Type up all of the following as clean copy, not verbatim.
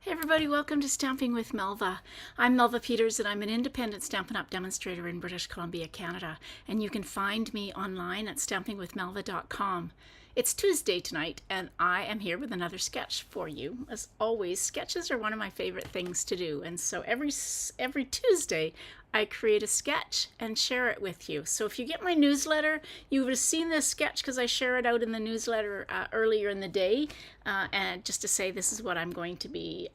Hey everybody, welcome to Stamping with Melva. I'm Melva Peters and I'm an independent Stampin' Up! Demonstrator in British Columbia, Canada. And you can find me online at stampingwithmelva.com. It's Tuesday tonight and I am here with another sketch for you. As always, sketches are one of my favorite things to do. And so every Tuesday I create a sketch and share it with you. So if you get my newsletter, you would have seen this sketch because I share it out in the newsletter earlier in the day. And just to say this is what I'm going to be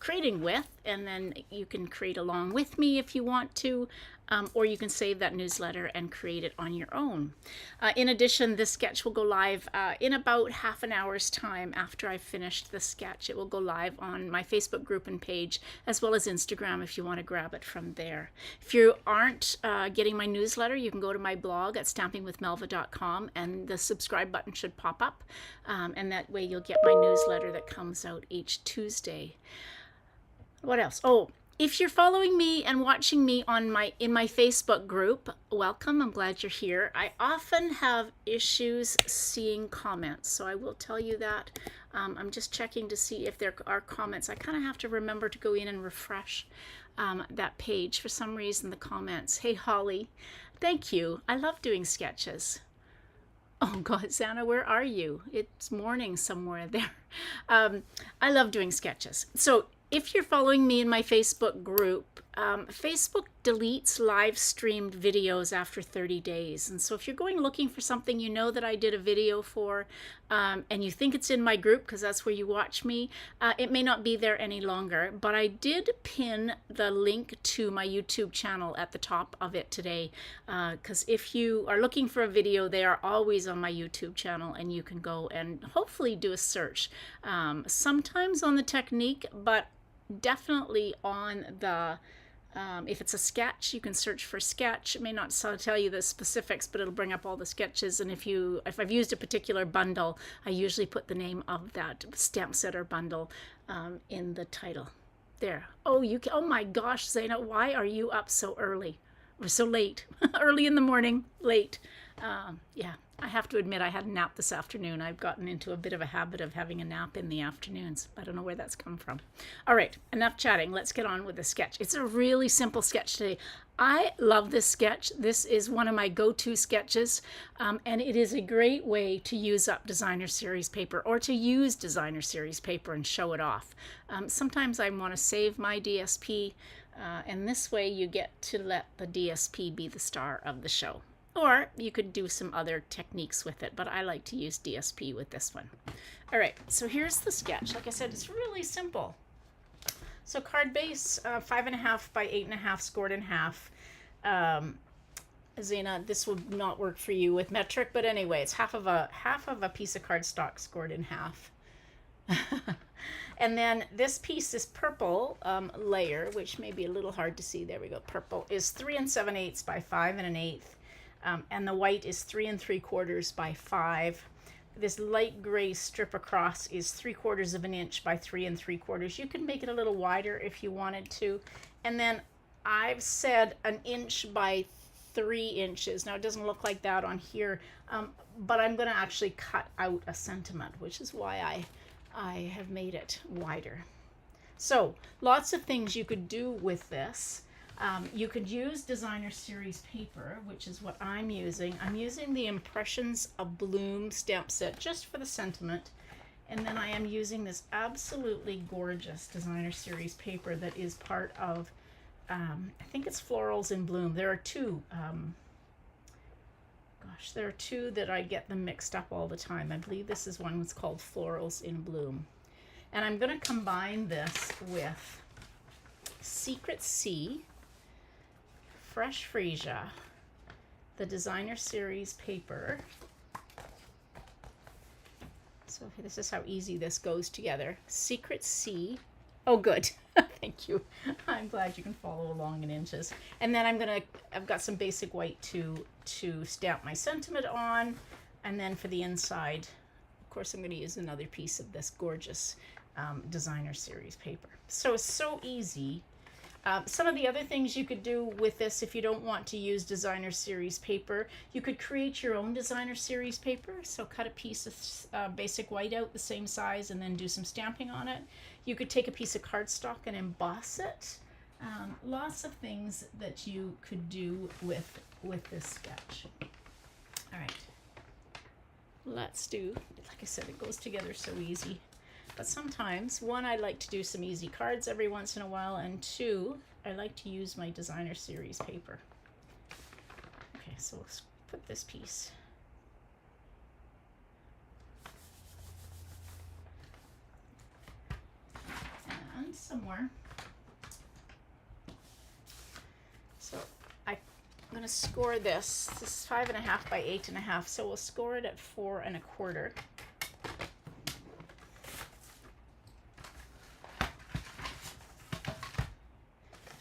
creating with, and then you can create along with me if you want to, or you can save that newsletter and create it on your own. In addition, this sketch will go live in about half an hour's time after I've finished the sketch. It will go live on my Facebook group and page, as well as Instagram if you want to grab it from there. If you aren't getting my newsletter, you can go to my blog at stampingwithmelva.com and the subscribe button should pop up, and that way you'll get my newsletter that comes out each Tuesday. What else? Oh, if you're following me and watching me on in my Facebook group, welcome. I'm glad you're here. I often have issues seeing comments, so I will tell you that. I'm just checking to see if there are comments. I kind of have to remember to go in and refresh that page. For some reason, the comments. Hey, Holly, thank you. I love doing sketches. Oh God, Xana, where are you? It's morning somewhere there. I love doing sketches. So if you're following me in my Facebook group, Facebook deletes live streamed videos after 30 days. And so if you're going looking for something you know that I did a video for, and you think it's in my group because that's where you watch me, it may not be there any longer. But I did pin the link to my YouTube channel at the top of it today, because if you are looking for a video, they are always on my YouTube channel, and you can go and hopefully do a search. Sometimes on the technique, but definitely on the if it's a sketch, you can search for sketch. It may not tell you the specifics, but it'll bring up all the sketches. And if I've used a particular bundle, I usually put the name of that stamp set or bundle in the title. There. Oh, oh my gosh, Zaina, why are you up so early or so late? Early in the morning, late. Yeah. I have to admit I had a nap this afternoon. I've gotten into a bit of a habit of having a nap in the afternoons. I don't know where that's come from. All right, enough chatting. Let's get on with the sketch. It's a really simple sketch today. I love this sketch. This is one of my go-to sketches, and it is a great way to use up designer series paper or to use designer series paper and show it off. Sometimes I want to save my DSP, and this way you get to let the DSP be the star of the show. Or you could do some other techniques with it, but I like to use DSP with this one. All right, so here's the sketch. Like I said, it's really simple. So card base, 5.5 by 8.5, scored in half. Zena, this would not work for you with metric, but anyway, it's half of a piece of cardstock scored in half. And then this piece, this purple layer, which may be a little hard to see. There we go. Purple is 3 7/8 by 5 1/8. And the white is 3 3/4 by 5. This light gray strip across is 3/4 of an inch by 3 3/4. You can make it a little wider if you wanted to. And then I've said 1 inch by 3 inches. Now it doesn't look like that on here, but I'm going to actually cut out a centimeter, which is why I have made it wider. So lots of things you could do with this. You could use designer series paper, which is what I'm using. I'm using the Impressions of Bloom stamp set just for the sentiment. And then I am using this absolutely gorgeous designer series paper that is part of, I think it's Florals in Bloom. There are two, there are two that I get them mixed up all the time. I believe this is one that's called Florals in Bloom. And I'm going to combine this with Secret Sea, Fresh Freesia, the designer series paper. So this is how easy this goes together. Secret Sea. Oh, good. Thank you. I'm glad you can follow along in inches. And then I've got some basic white to stamp my sentiment on. And then for the inside, of course, I'm going to use another piece of this gorgeous designer series paper. So it's so easy. Some of the other things you could do with this, if you don't want to use designer series paper, you could create your own designer series paper. So cut a piece of basic white out the same size and then do some stamping on it. You could take a piece of cardstock and emboss it. Lots of things that you could do with this sketch. All right, let's do, like I said, it goes together so easy. But sometimes, one, I like to do some easy cards every once in a while, and two, I like to use my designer series paper. Okay, so let's put this piece. And some more. So I'm going to score this. This is 5.5 by 8.5, so we'll score it at 4 1/4.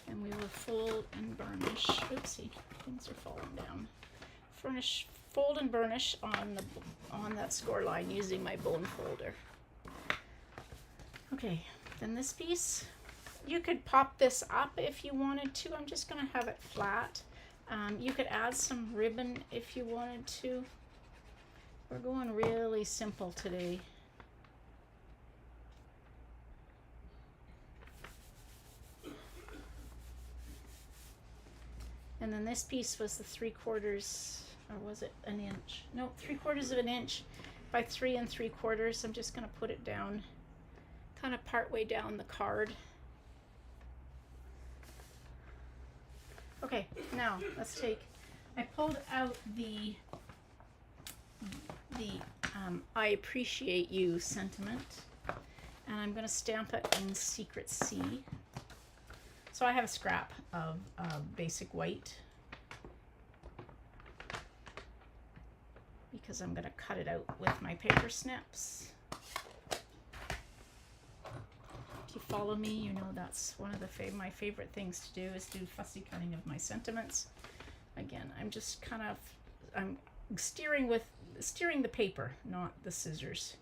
And we will fold and burnish. Oopsie, things are falling down. Fold and burnish on that score line using my bone folder. Okay, then this piece, you could pop this up if you wanted to. I'm just going to have it flat. You could add some ribbon if you wanted to. We're going really simple today. And then this piece was the 3/4, or was it an inch? No, 3/4 of an inch by 3 3/4. I'm just going to put it down, kind of part way down the card. Okay, now let's take, I pulled out the I appreciate you sentiment, and I'm going to stamp it in Secret C. So I have a scrap of basic white because I'm going to cut it out with my paper snips. If you follow me, you know that's one of my favorite things to do is do fussy cutting of my sentiments. Again, I'm just kind of, I'm steering the paper, not the scissors.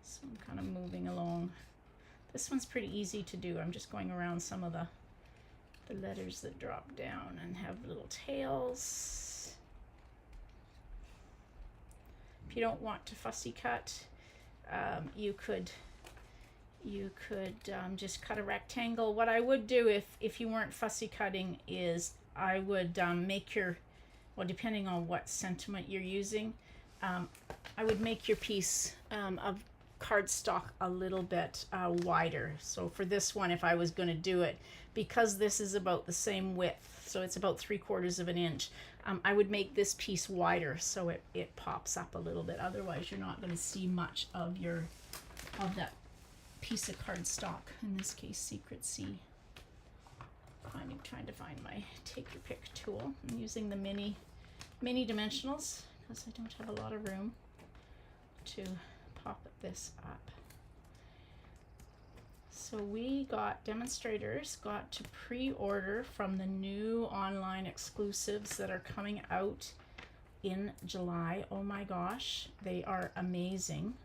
So I'm kind of moving along. This one's pretty easy to do. I'm just going around some of the letters that drop down and have little tails. If you don't want to fussy cut, you could just cut a rectangle. What I would do if you weren't fussy cutting is I would make your, well, depending on what sentiment you're using, I would make your piece of cardstock a little bit wider. So for this one, if I was going to do it, because this is about the same width, so it's about 3/4 of an inch, I would make this piece wider so it pops up a little bit. Otherwise, you're not going to see much of that piece of cardstock. In this case, Secret C. I'm trying to find my take your pick tool. I'm using the mini dimensionals because I don't have a lot of room to pop this up. So we demonstrators got to pre-order from the new online exclusives that are coming out in July. Oh my gosh, they are amazing.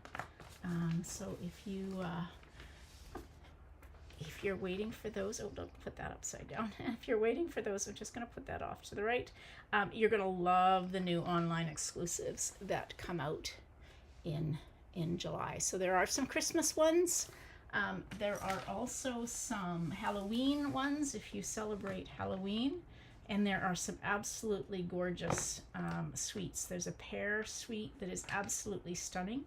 So if you're waiting for those, oh, don't put that upside down. If you're waiting for those, I'm just going to put that off to the right. You're going to love the new online exclusives that come out in July. So there are some Christmas ones. There are also some Halloween ones if you celebrate Halloween. And there are some absolutely gorgeous suites. There's a pear suite that is absolutely stunning.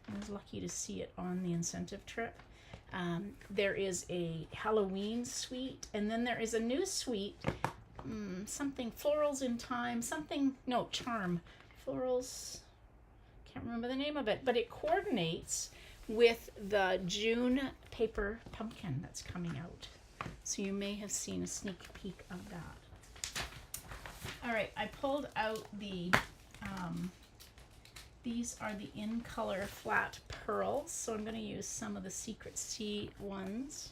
I was lucky to see it on the incentive trip. There is a Halloween suite, and then there is a new suite, something Florals in Time, Charm. Florals, can't remember the name of it, but it coordinates with the June paper pumpkin that's coming out. So you may have seen a sneak peek of that. All right, I pulled out these are the in color flat pearls, so I'm going to use some of the Secret C ones.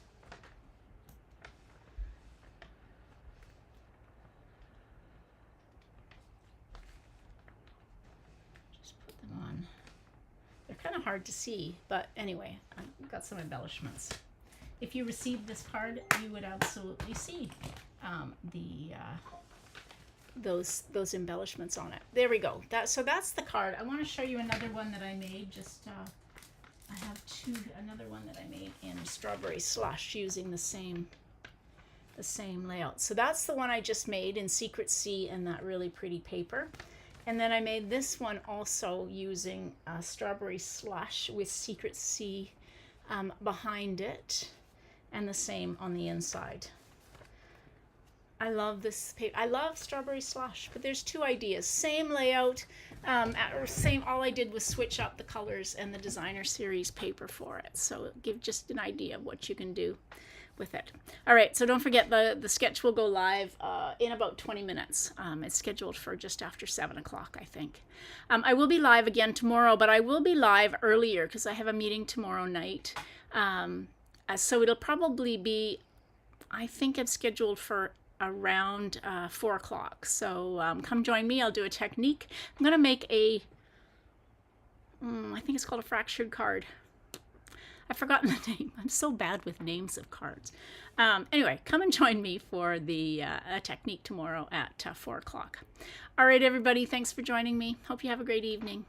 Just put them on. They're kind of hard to see, but anyway, I've got some embellishments. if you received this card, you would absolutely see those embellishments on it. There we go. So that's the card. I want to show you another one that I made. I have another one that I made in Strawberry Slush using the same layout. So that's the one I just made in Secret Sea and that really pretty paper. And then I made this one also using Strawberry Slush with Secret Sea behind it and the same on the inside. I love this paper. I love Strawberry Slush, but there's two ideas. Same layout, all I did was switch up the colors and the designer series paper for it. So give just an idea of what you can do with it. All right, so don't forget the sketch will go live in about 20 minutes. It's scheduled for just after 7 o'clock, I think. I will be live again tomorrow, but I will be live earlier because I have a meeting tomorrow night. So it'll probably be, I think it's scheduled for around 4 o'clock. So come join me. I'll do a technique. I'm going to make I think it's called a fractured card. I've forgotten the name. I'm so bad with names of cards. Anyway, come and join me for the technique tomorrow at 4 o'clock. All right, everybody. Thanks for joining me. Hope you have a great evening.